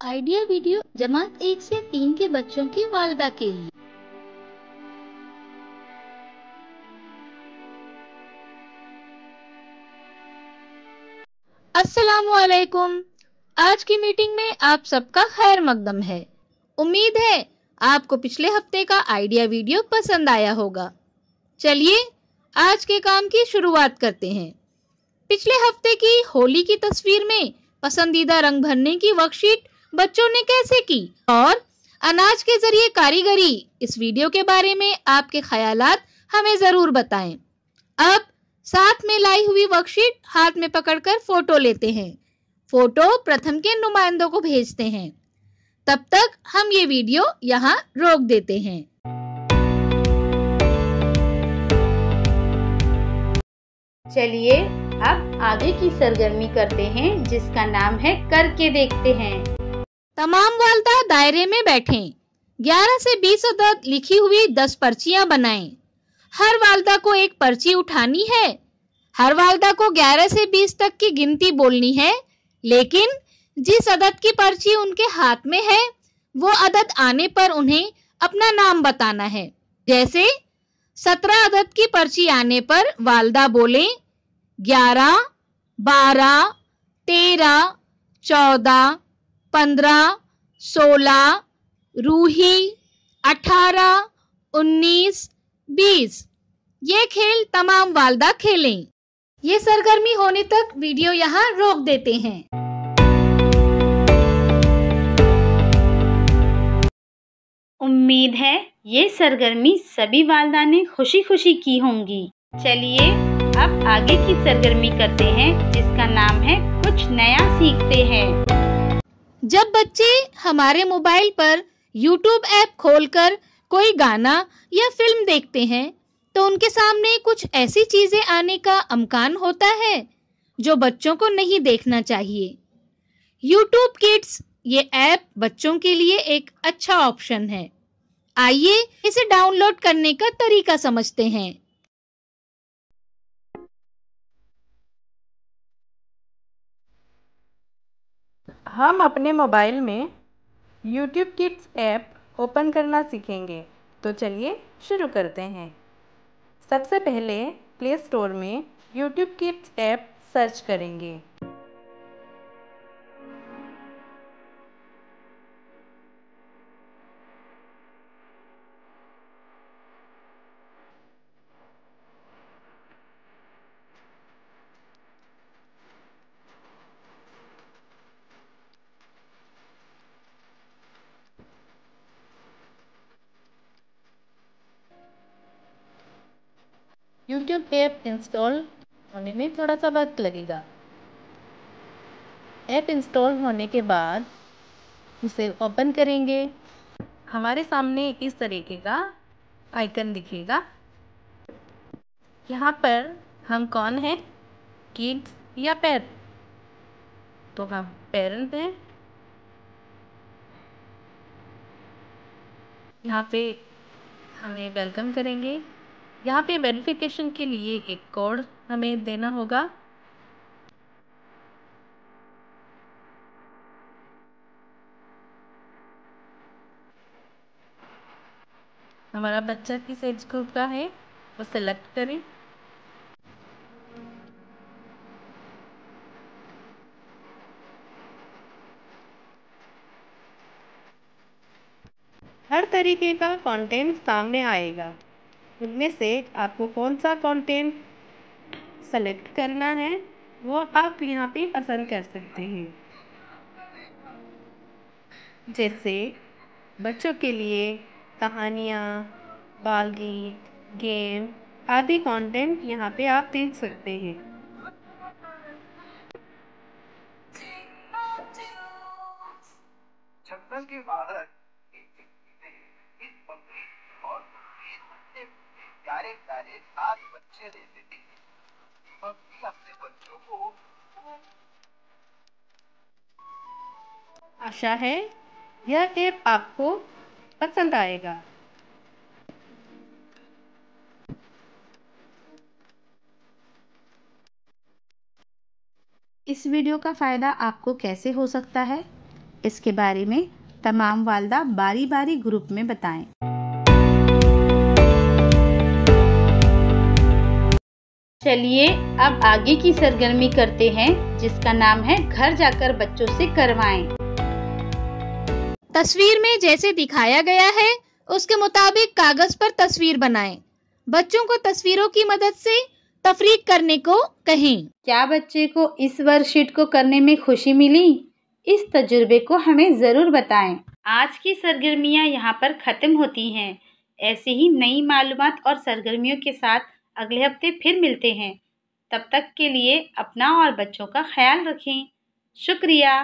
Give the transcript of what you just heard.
Idea video जमात 1 से 3 के बच्चों की वालदा के लिए। अस्सलामुअलैकुम। आज की मीटिंग में आप सबका खैर मकदम है। उम्मीद है आपको पिछले हफ्ते का आइडिया वीडियो पसंद आया होगा। चलिए आज के काम की शुरुआत करते हैं। पिछले हफ्ते की होली की तस्वीर में पसंदीदा रंग भरने की वर्कशीट बच्चों ने कैसे की और अनाज के जरिए कारीगरी, इस वीडियो के बारे में आपके ख्यालात हमें जरूर बताएं। अब साथ में लाई हुई वर्कशीट हाथ में पकड़कर फोटो लेते हैं। फोटो प्रथम के नुमाइंदों को भेजते हैं। तब तक हम ये वीडियो यहाँ रोक देते हैं। चलिए अब आगे की सरगर्मी करते हैं जिसका नाम है करके देखते हैं। तमाम वालदा दायरे में बैठें। 11 से 20 अदद लिखी हुई 10 पर्चियां बनाएं। हर वालदा को एक पर्ची उठानी है। हर वालदा को 11 से 20 तक की गिनती बोलनी है, लेकिन जिस अदद की पर्ची उनके हाथ में है वो अदद आने पर उन्हें अपना नाम बताना है। जैसे 17 अदद की पर्ची आने पर वालदा बोलें 11, 12, 13, 14, 15, 16, रूही, 18, 19, 20। ये खेल तमाम वालदा खेलें। ये सरगर्मी होने तक वीडियो यहाँ रोक देते हैं। उम्मीद है ये सरगर्मी सभी वालदा ने खुशी खुशी की होंगी। चलिए अब आगे की सरगर्मी करते हैं जिसका नाम है कुछ नया सीखते हैं। जब बच्चे हमारे मोबाइल पर YouTube ऐप खोलकर कोई गाना या फिल्म देखते हैं तो उनके सामने कुछ ऐसी चीजें आने का अमकान होता है जो बच्चों को नहीं देखना चाहिए। YouTube किड्स ये ऐप बच्चों के लिए एक अच्छा ऑप्शन है। आइए इसे डाउनलोड करने का तरीका समझते हैं। हम अपने मोबाइल में YouTube किड्स ऐप ओपन करना सीखेंगे, तो चलिए शुरू करते हैं। सबसे पहले प्ले स्टोर में YouTube किड्स ऐप सर्च करेंगे। YouTube ऐप इंस्टॉल होने में थोड़ा सा वक्त लगेगा। ऐप इंस्टॉल होने के बाद उसे ओपन करेंगे। हमारे सामने इस तरीके का आइकन दिखेगा। यहाँ पर हम कौन हैं, किड्स या पेरेंट? तो हम पेरेंट हैं। यहाँ पे हमें वेलकम करेंगे। यहाँ पे वेरिफिकेशन के लिए एक कोड हमें देना होगा। हमारा बच्चा किस एज ग्रुप का है वो सिलेक्ट करें। हर तरीके का कंटेंट सामने आएगा। उनमें से आपको कौन सा कंटेंट सेलेक्ट करना है वो आप यहाँ पे पसंद कर सकते हैं। जैसे बच्चों के लिए कहानियाँ, बाल गीत, गेम आदि कंटेंट यहाँ पे आप देख सकते हैं। छप्पन के बाहर प्यारे प्यारे 7 बच्चे रहते थे और अपने बच्चों को। आशा है यह ऐप आपको पसंद आएगा। इस वीडियो का फ़ायदा आपको कैसे हो सकता है? इसके बारे में तमाम वालिदा बारी बारी ग्रुप में बताएं। चलिए अब आगे की सरगर्मी करते हैं जिसका नाम है घर जाकर बच्चों से करवाएं। तस्वीर में जैसे दिखाया गया है उसके मुताबिक कागज पर तस्वीर बनाएं। बच्चों को तस्वीरों की मदद से तफरीक करने को कहें। क्या बच्चे को इस वर्कशीट को करने में खुशी मिली? इस तजुर्बे को हमें ज़रूर बताएं। आज की सरगर्मियां यहाँ पर ख़त्म होती हैं। ऐसे ही नई मालूमात और सरगर्मियों के साथ अगले हफ्ते फिर मिलते हैं। तब तक के लिए अपना और बच्चों का ख्याल रखें। शुक्रिया।